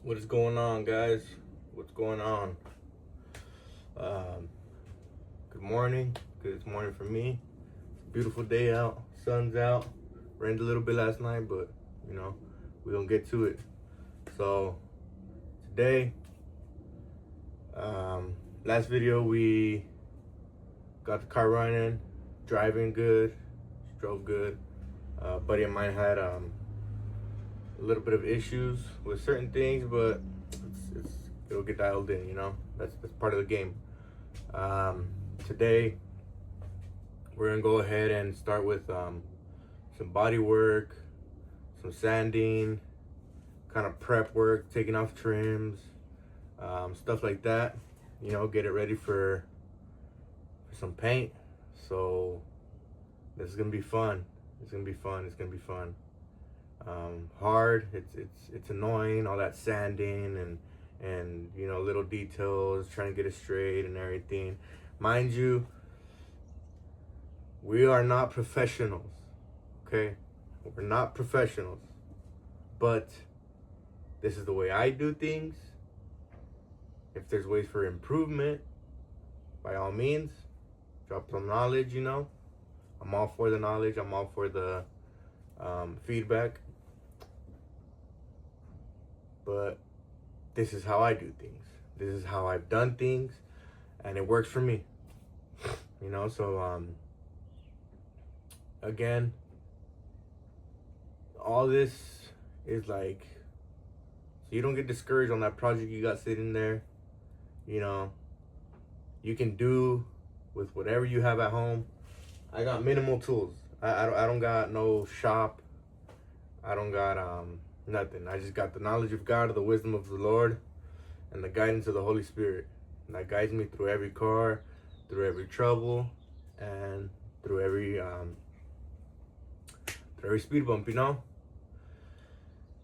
What is going on, guys? What's going on? Good morning. Good morning for me. It's a beautiful day out. Sun's out. Rained a little bit last night, but we're gonna get to it. So today, last video we got the car running, driving good, drove good. A buddy of mine had a little bit of issues with certain things, but it'll get dialed in. That's part of the game. Today we're gonna go ahead and start with some body work, some sanding, kind of prep work, taking off trims, stuff like that. Get it ready for some paint. So this is gonna be fun. It's gonna be fun. Hard. It's annoying, all that sanding and little details, trying to get it straight and everything. Mind you, we are not professionals. Okay, we're not professionals, but this is the way I do things. If there's ways for improvement, by all means, drop some knowledge. I'm all for the knowledge. I'm all for the feedback. But this is how I do things. This is how I've done things, and it works for me. So again, all this is like, so you don't get discouraged on that project you got sitting there. You can do with whatever you have at home. I got minimal tools. I don't got no shop. I don't got nothing. I just got the knowledge of God, the wisdom of the Lord, and the guidance of the Holy Spirit. And that guides me through every car, through every trouble, and through every speed bump,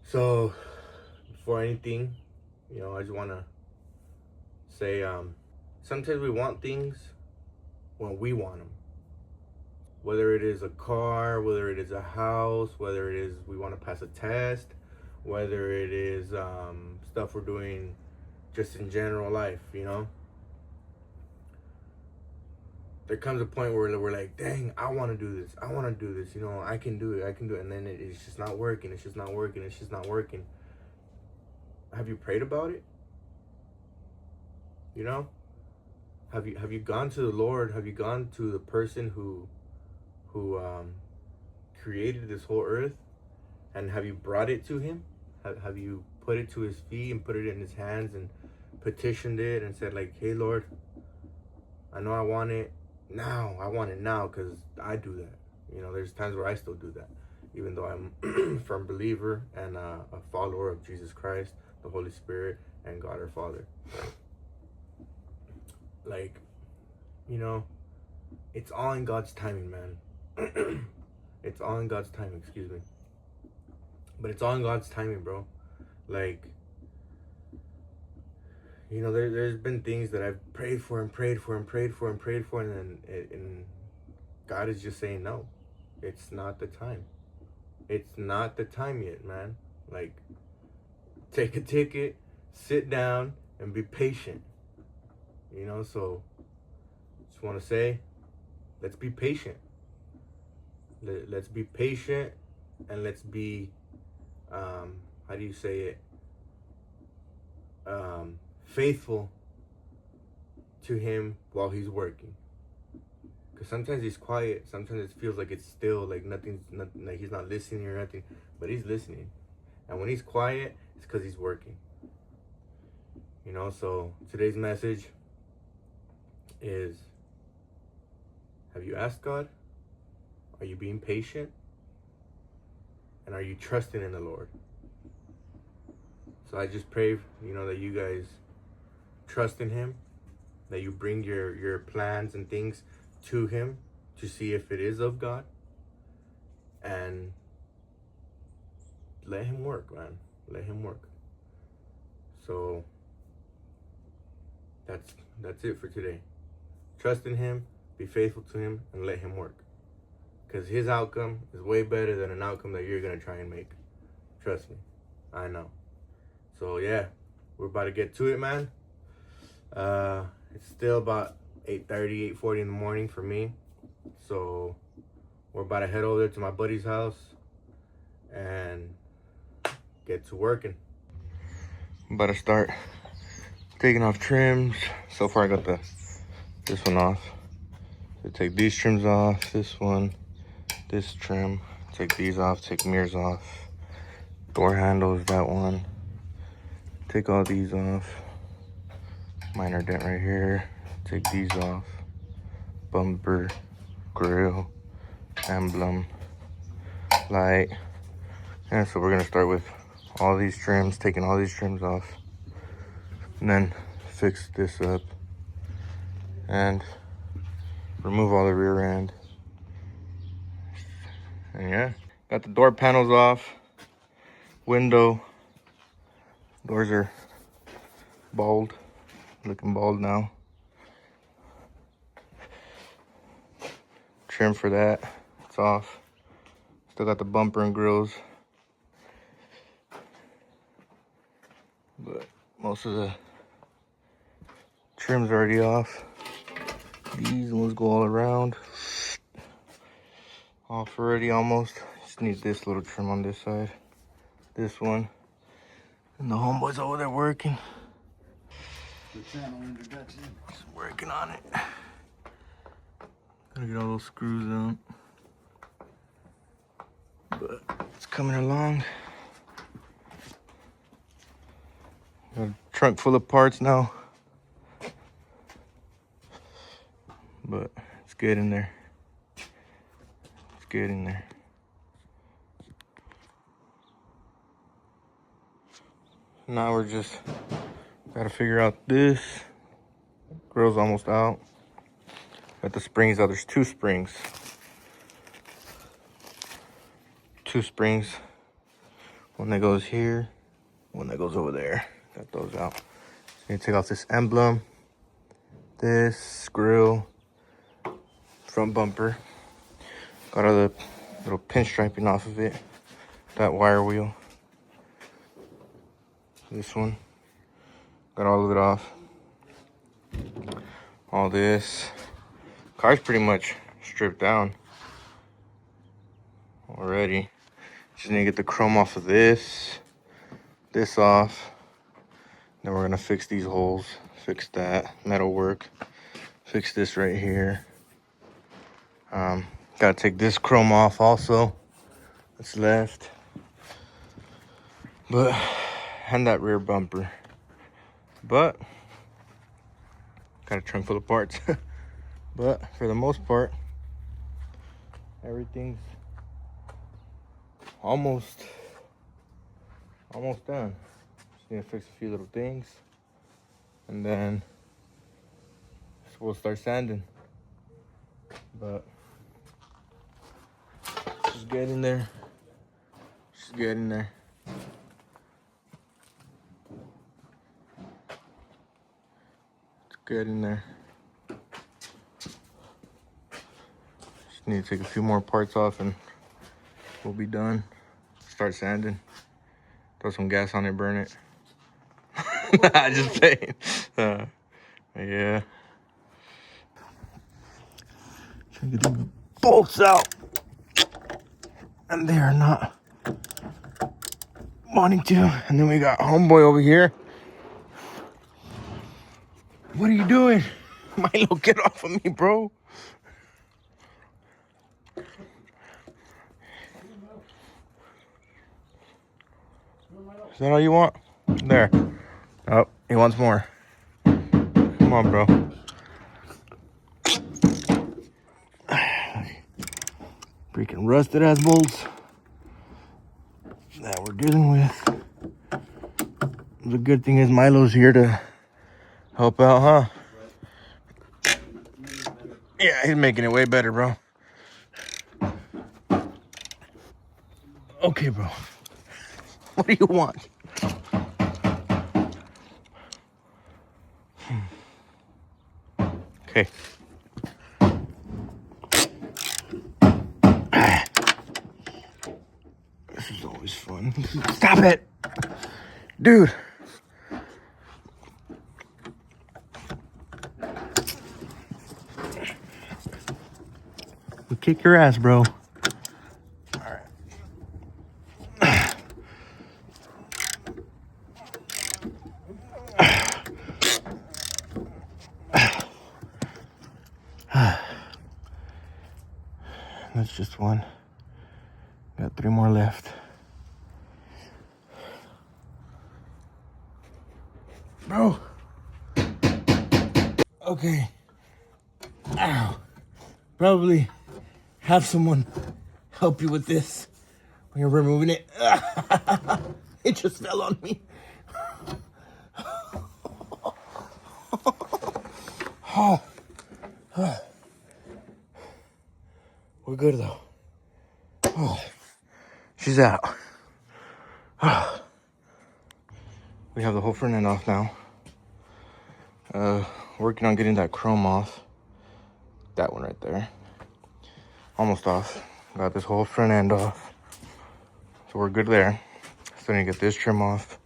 So before anything, I just wanna say, sometimes we want things when we want them. Whether it is a car, whether it is a house, whether it is we want to pass a test, whether it is stuff we're doing just in general life, There comes a point where we're like, dang, I want to do this. I can do it. And then it's just not working. It's just not working. Have you prayed about it? Have you gone to the Lord? Have you gone to the person who created this whole earth, and have you brought it to him? Have you put it to his feet and put it in his hands and petitioned it and said, like, hey Lord, I know I want it now. I want it now, because I do that. There's times where I still do that, even though I'm a firm believer and a follower of Jesus Christ, the Holy Spirit, and God our Father. Like, it's all in God's timing, man. It's all in God's timing, excuse me. But it's all in God's timing, bro. Like, there's been things that I've prayed for, and then God is just saying, no, it's not the time. It's not the time yet, man. Like, take a ticket, sit down, and be patient. So just want to say, let's be patient. Let's be patient, and let's be, how do you say it? Faithful to him while he's working. Because sometimes he's quiet. Sometimes it feels like it's still, like like he's not listening or nothing. But he's listening. And when he's quiet, it's because he's working. So today's message is, have you asked God? Are you being patient? And are you trusting in the Lord? So I just pray, that you guys trust in him, that you bring your plans and things to him to see if it is of God, and let him work, man. Let him work. So that's it for today. Trust in him, be faithful to him, and let him work. Because his outcome is way better than an outcome that you're going to try and make. Trust me. I know. So yeah, we're about to get to it, man. It's still about 8:30, 8:40 in the morning for me. So we're about to head over there to my buddy's house and get to working. I'm about to start taking off trims. So far I got this one off. So take these trims off, this one, this trim, take these off, take mirrors off, door handles, that one, take all these off, minor dent right here, take these off, bumper, grill, emblem, light. And so we're gonna start with all these trims, taking all these trims off, and then fix this up and remove all the rear end. And yeah, got the door panels off, window, doors are bald, looking bald now. Trim for that, it's off. Still got the bumper and grills, but most of the trim's already off. These ones go all around. Off already almost. Just need this little trim on this side. This one. And the homeboy's over there working. The channel introduction. Just working on it. Gotta get all those screws out. But it's coming along. Got a trunk full of parts now. But it's getting there. It's getting there. Now we're just gotta figure out this. Grill's almost out. Got the springs out. There's two springs. Two springs. One that goes here, one that goes over there. Got those out. So you take off this emblem, this grill, front bumper. Got all the little pinstriping off of it. That wire wheel. This one. Got all of it off. All this. Car's pretty much stripped down already. Just need to get the chrome off of this off. Then we're gonna fix these holes, fix that, metal work, fix this right here. Gotta take this chrome off also, that's left. But, and that rear bumper. But, got a trunk full of parts. But for the most part, everything's almost done. Just need to fix a few little things, and then we'll start sanding. But just getting there. Just getting there. It's getting there. Just need to take a few more parts off and we'll be done. Start sanding. Throw some gas on it, burn it. Nah, just saying. Yeah. Trying to get the bolts out. And they are not wanting to. And then we got homeboy over here. What are you doing? Milo, get off of me, bro. Is that all you want? There. Oh, he wants more. Come on, bro. Freaking rusted ass bolts that we're dealing with. The good thing is Milo's here to help out, huh? Yeah, he's making it way better, bro. Okay, bro. What do you want? Okay. This is always fun. Stop it! Dude. kick your ass, bro. Alright. That's just one. Got 3 more left. Bro. Okay. Ow. Probably have someone help you with this when you're removing it. It just fell on me. Oh. We're good though. Oh. She's out. We have the whole front end off now. Working on getting that chrome off. That one right there. Almost off. Got this whole front end off. So we're good there. Still need to get this trim off.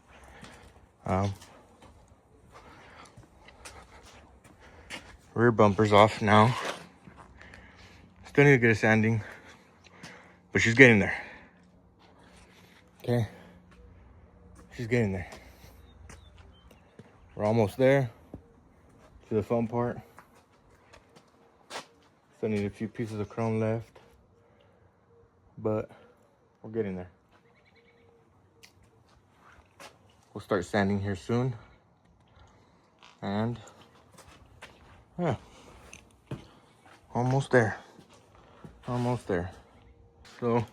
Rear bumper's off now. Still need to get a sanding. But she's getting there. Okay? She's getting there. We're almost there to the fun part. Still need a few pieces of chrome left. But we're getting there. We'll start sanding here soon. And yeah, almost there. Almost there. So,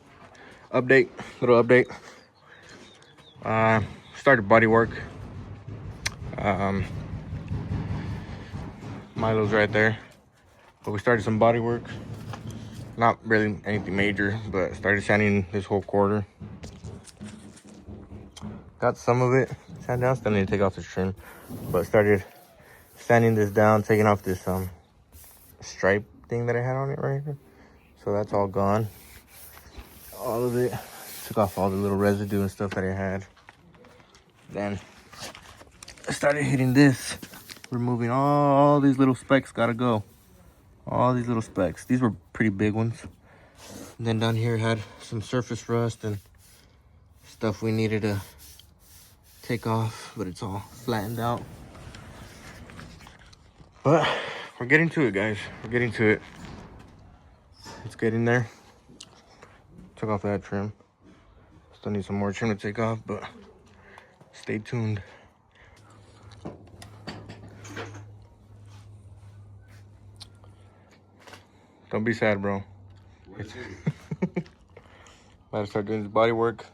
little update. Started body work. Milo's right there. But we started some body work. Not really anything major, but started sanding this whole quarter. Got some of it sanded down. Still need to take off this trim. But started sanding this down, taking off this stripe thing that I had on it right here. So that's all gone. All of it. Took off all the little residue and stuff that I had. Then I started hitting this. Removing all these little specks. Gotta go. All these little specks. These were pretty big ones. And then down here had some surface rust and stuff we needed to take off, but it's all flattened out. But we're getting to it, guys. We're getting to it. It's getting there. Took off that trim. Still need some more trim to take off, but stay tuned. Don't be sad, bro. Gotta start doing this body work.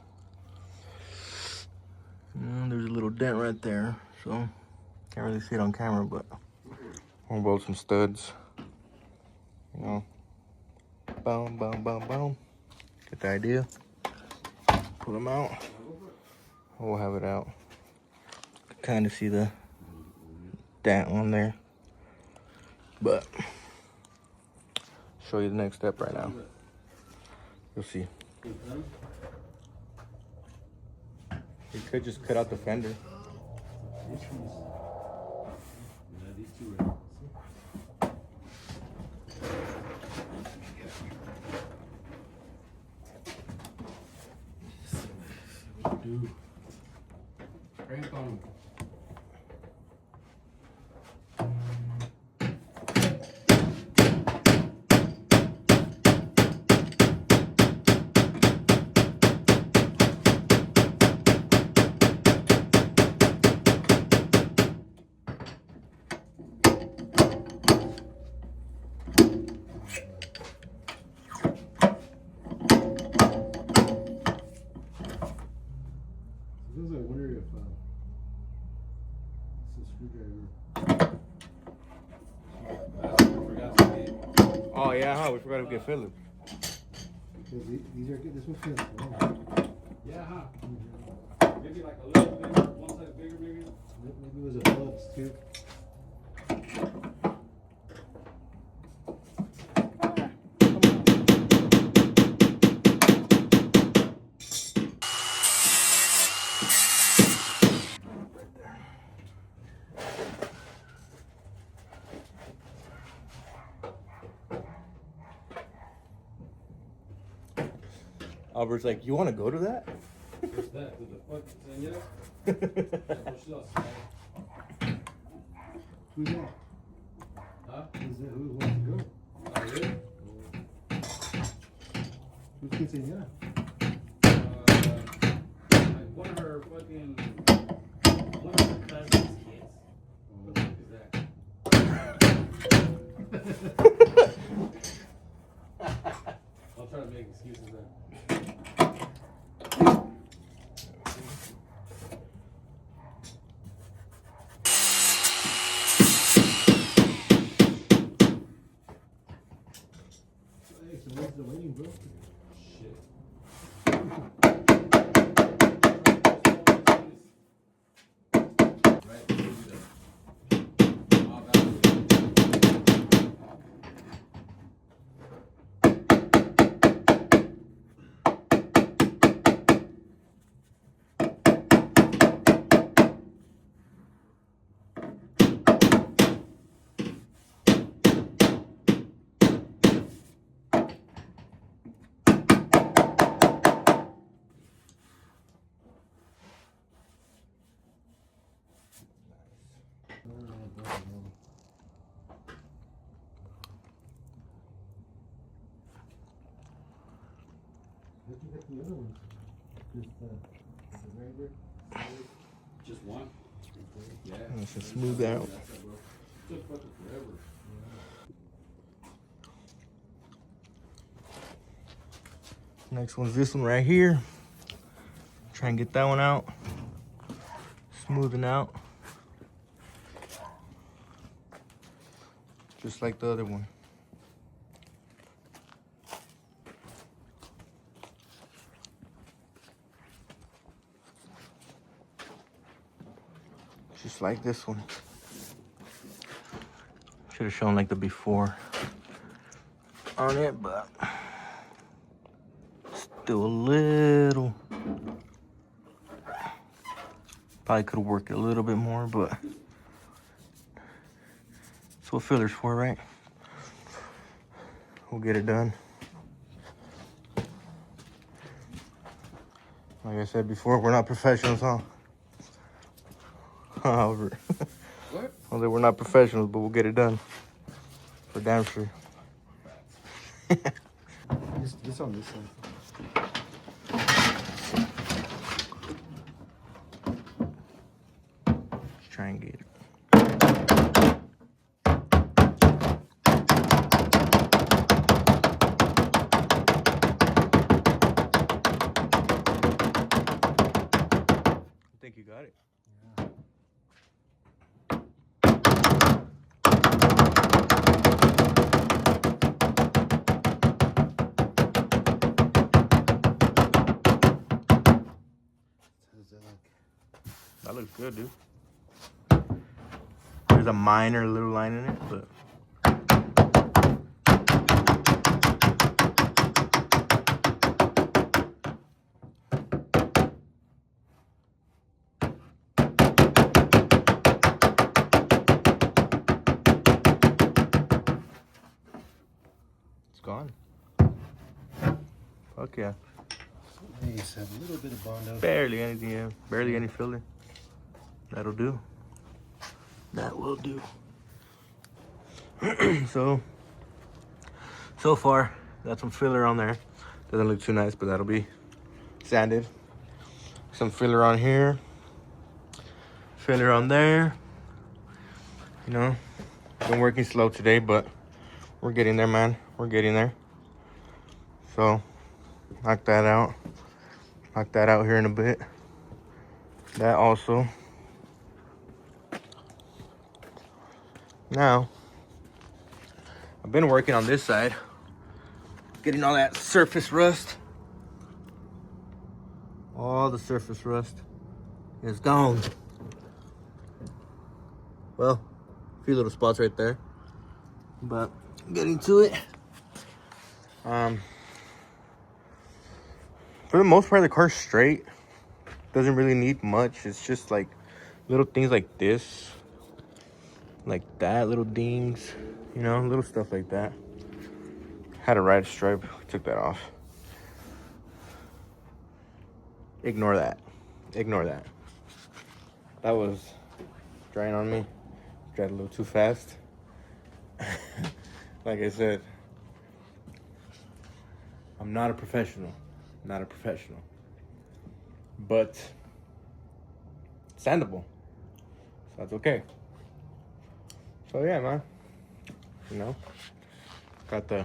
There's a little dent right there, so can't really see it on camera, but we'll weld some studs. You know, boom, boom, boom, boom. Get the idea. Pull them out. We'll have it out. Kind of see the dent on there, but show you the next step right now. You'll see. You could just cut out the fender. Dude. Crank on. I wonder if it's a screwdriver. Oh yeah, huh? We forgot to get Philip. Because these are good. This one's good. Yeah, huh? Maybe like a little bigger, one size bigger, maybe. Maybe it was a Phillips too. Albert's like, you want to go to that? What's that? To the fuck? Señora? Yeah, bro, she's outside. Who's that? Huh? Who's that? Who wants to go? Oh, really? Who's quinceañera? Like one of her fucking. One of her cousin's kids. What the fuck is that? I'll try to make excuses then. Hey, so what's the waiting, bro? Shit. Right, do that. Oh, that was good. Where'd you get the other ones? Just the regular? Just one? Yeah. Let's just smooth out. That's it, bro. Took fucking forever. Next one's this one right here. Try and get that one out. Smoothing out. Just like the other one. Just like this one. Should have shown like the before on it, but still a little. Probably could have worked a little bit more, but that's what filler's for, right? We'll get it done. Like I said before, we're not professionals, huh? However, What? well, we're not professionals, but we'll get it done. For damn sure. This on this side. Let's try and get it. I think you got it. How does that look? That looks good, dude. There's a minor little line in it, but it's gone. Fuck yeah. Nice, have a little bit of Bondo. Barely anything, yeah. Barely any filler. That'll do. That will do. So far, got some filler on there. Doesn't look too nice, but that'll be sanded. Some filler on here. Filler on there. You know, been working slow today, but we're getting there, man. We're getting there. So, knock that out. Knock that out here in a bit. That also. Now, I've been working on this side, getting all that surface rust. All the surface rust is gone. Well, a few little spots right there, but getting to it. For the most part, the car's straight. Doesn't really need much. It's just like little things like this, like that, little dings, you know, little stuff like that. Had a ride stripe, took that off. Ignore that. Ignore that. That was drying on me. Dried a little too fast. Like I said, I'm not a professional. Not a professional. But sandable. So that's okay. So yeah, man. You know, got the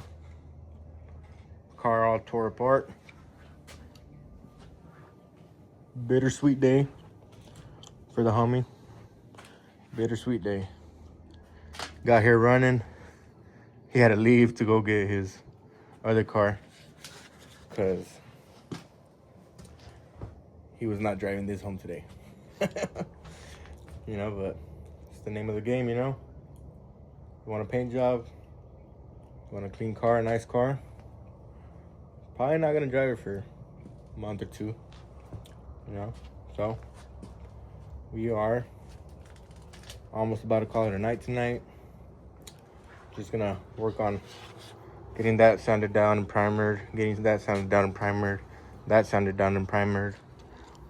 car all tore apart. Bittersweet day for the homie. Bittersweet day. Got here running. He had to leave to go get his other car because he was not driving this home today. You know, but it's the name of the game, you know. You want a paint job, you want a clean car, a nice car, probably not gonna drive it for a month or two, you know. So we are almost about to call it a night tonight. Just gonna work on getting that sanded down and primered, getting that sanded down and primered, that sanded down and primered,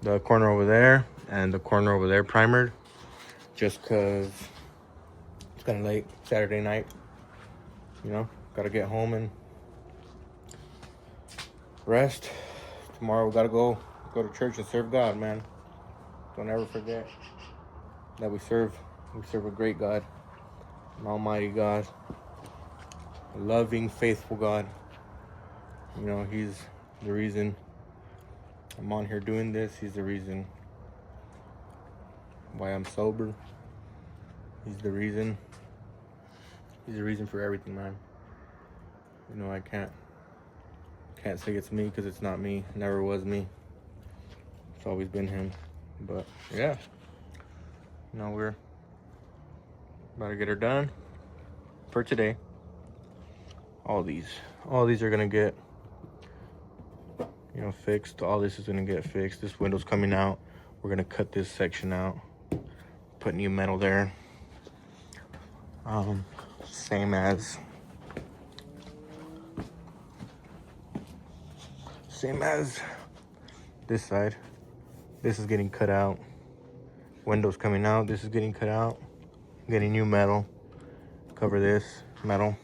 the corner over there and the corner over there primered, just cause it's kind of late Saturday night, you know. Gotta get home and rest. Tomorrow we gotta go to church and serve God, man. Don't ever forget that we serve a great God, an almighty God, a loving, faithful God. You know, he's the reason I'm on here doing this. He's the reason why I'm sober. He's the reason for everything, man. You know, I can't say it's me because it's not me. It never was me. It's always been him. But yeah, you know, we're about to get her done for today. All these are gonna get, you know, fixed. All this is gonna get fixed. This window's coming out. We're gonna cut this section out, put new metal there. Same as this side. This is getting cut out. Windows coming out. This is getting cut out. Getting new metal. Cover this metal.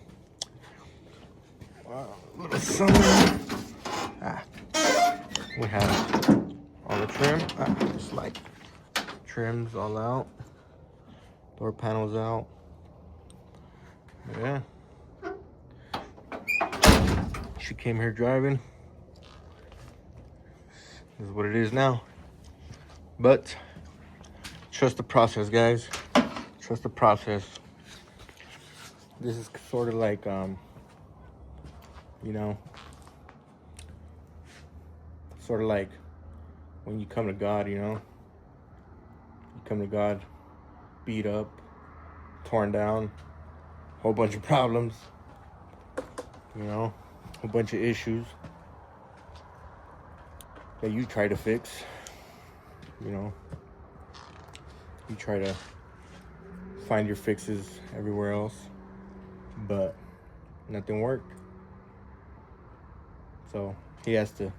Wow, little summer. We have all the trim. Just like trims all out. Door panels out. Yeah. She came here driving. This is what it is now. But trust the process, guys. Trust the process. This is sort of like, you know, sort of like when you come to God, you know. You come to God beat up, torn down, whole bunch of problems, you know, a bunch of issues that you try to fix, you know. You try to find your fixes everywhere else, but nothing worked. So he has to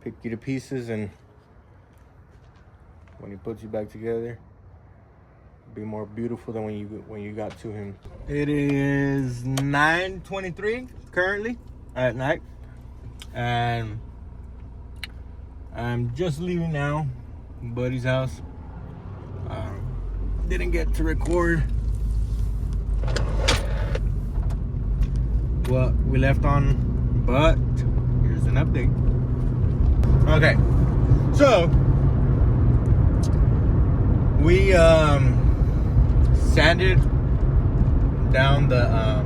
pick you to pieces, and when he puts you back together, be more beautiful than when you got to him. It is 9:23 currently at night, and I'm just leaving now, buddy's house. Didn't get to record what we left on, but here's an update. Okay, so we sanded down the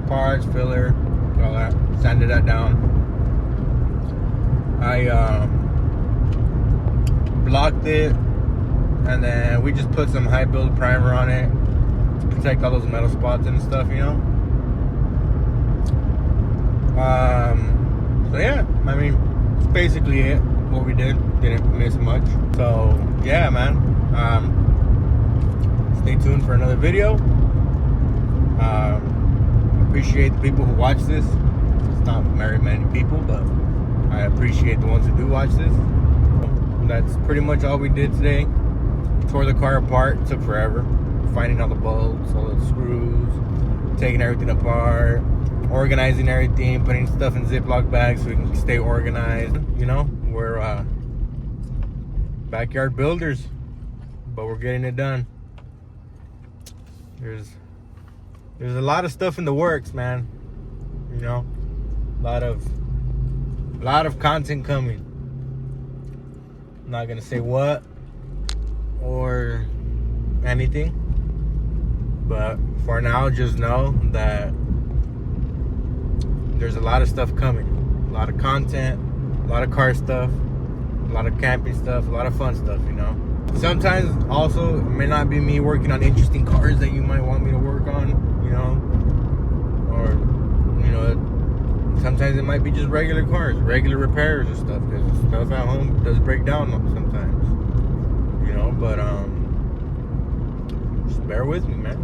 parts, filler, all that. Sanded that down. I blocked it, and then we just put some high build primer on it to protect all those metal spots and stuff, you know. So yeah, I mean, that's basically it. What we didn't miss much. So yeah, man. Stay tuned for another video. Appreciate the people who watch this. It's not very many people, but I appreciate the ones who do watch this. That's pretty much all we did today. Tore the car apart. It took forever. Finding all the bolts, all the screws, taking everything apart, organizing everything, putting stuff in Ziploc bags so we can stay organized. You know, we're backyard builders, but we're getting it done. There's a lot of stuff in the works, man. You know, a lot of content coming. I'm not gonna say what or anything, but for now, just know that there's a lot of stuff coming. A lot of content, a lot of car stuff, a lot of camping stuff, a lot of fun stuff, you know. Sometimes also it may not be me working on interesting cars that you might want me to work on, you know, or, you know, sometimes it might be just regular cars, regular repairs and stuff, because stuff at home does break down sometimes, you know, but just bear with me, man.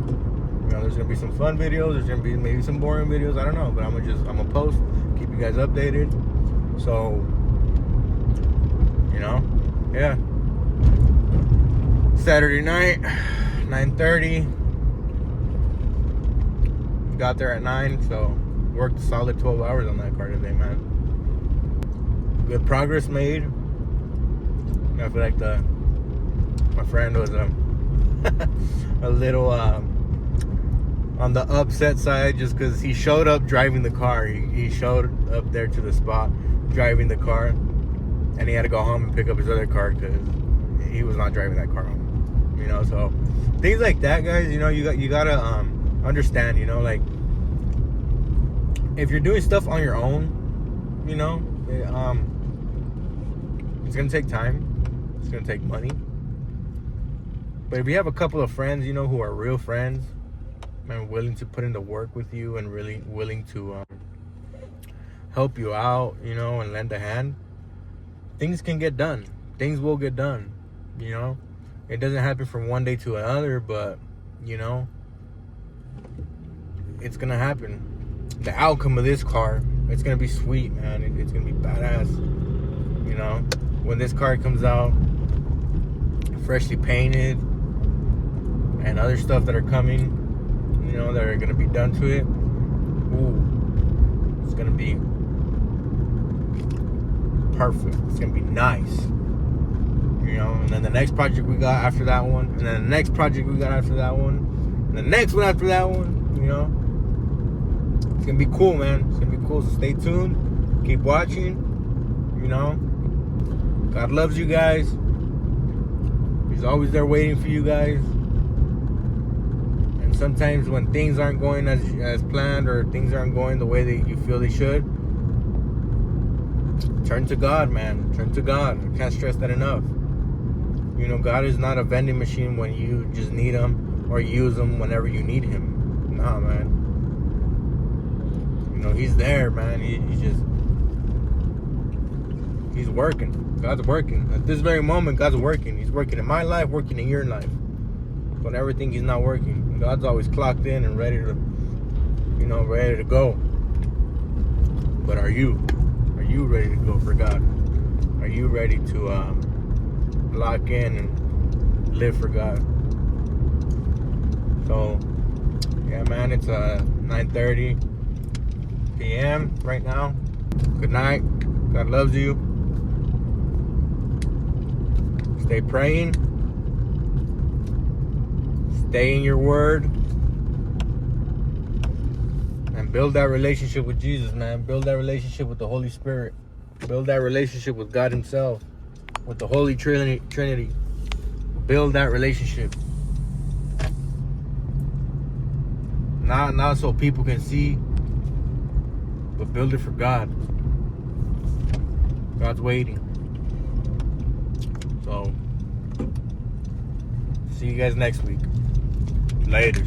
You know, there's gonna be some fun videos, there's gonna be maybe some boring videos, I don't know, but I'm gonna post, keep you guys updated. So, you know, yeah. Saturday night, 9:30. Got there at 9, so worked a solid 12 hours on that car today, man. Good progress made. I feel like my friend was a little on the upset side just because he showed up driving the car. He showed up there to the spot driving the car, and he had to go home and pick up his other car because he was not driving that car home. You know, so things like that, guys. You know, you gotta understand. You know, like if you're doing stuff on your own, you know, it's gonna take time. It's gonna take money. But if you have a couple of friends, you know, who are real friends and willing to put in the work with you and really willing to help you out, you know, and lend a hand, things can get done. Things will get done, you know. It doesn't happen from one day to another, but, you know, it's going to happen. The outcome of this car, it's going to be sweet, man. It's going to be badass, you know. When this car comes out, freshly painted, and other stuff that are coming, you know, that are going to be done to it, ooh, it's going to be perfect. It's going to be nice. You know, and then the next project we got after that one, and then the next project we got after that one, and the next one after that one, you know. It's gonna be cool, man. It's gonna be cool, so stay tuned. Keep watching, you know. God loves you guys. He's always there waiting for you guys. And sometimes when things aren't going as planned, or things aren't going the way that you feel they should, turn to God, man. Turn to God. I can't stress that enough. You know, God is not a vending machine when you just need him, or use him whenever you need him. Nah, man. You know, he's there, man. He's working. God's working. At this very moment, God's working. He's working in my life, working in your life. Whenever you think he's not working, God's always clocked in and ready to, you know, ready to go. But are you ready to go for God? Are you ready to lock in and live for God? So, yeah, man, it's 9:30 p.m. right now. Good night. God loves you. Stay praying. Stay in your word. And build that relationship with Jesus, man. Build that relationship with the Holy Spirit. Build that relationship with God himself, with the Holy Trinity. Build that relationship. Not so people can see, but build it for God. God's waiting. So, see you guys next week. Laters.